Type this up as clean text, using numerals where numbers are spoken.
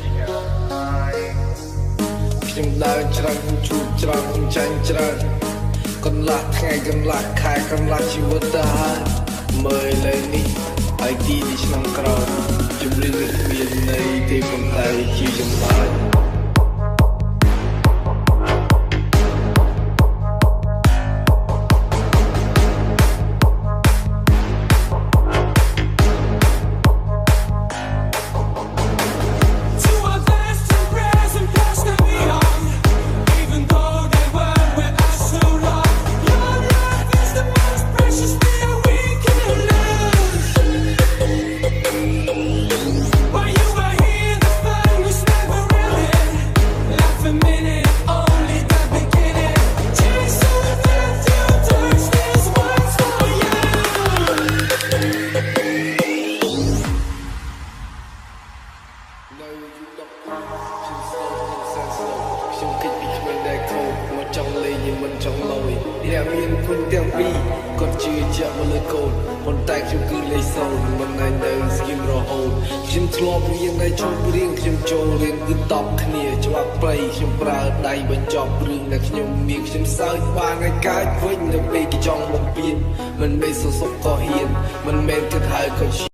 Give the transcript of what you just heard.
ខ្ញុំដើរច្រាំងជួបច្រាំងចាញ់ច្រើនកន្លះថ្ងៃកន្លះខែកន្លះជីវិតទៅហើយមើលលើនេះហើយទីនេះឆ្នាំក្រោយជំរឿននេះមានន័យទេប៉ុន្តែជាចម្លើយខ្ញុំគិតពីគ្មានដែលខូចមកចង់លេងnhưngមិនចង់លយអ្នកមានគុណទាំងពីរគាត់ជឿជាក់មកលើកូនប៉ុន្តែខ្ញុំគឺលេខសូន្យមិនឯងនៅស្គីមរហូតខ្ញុំធ្លាប់រៀននៅឈប់រៀនខ្ញុំចូលរៀនគឺតបគ្នាច្បាប់ប្រៃខ្ញុំប្រើដៃបញ្ចប់រឿងដែលខ្ញុំមានខ្ញុំសើចបានឲ្យកើតវិញនៅពេលគេចង់បំពេញមិនមែនសុខក៏ហ៊ានមិនមែនគិតហើយក៏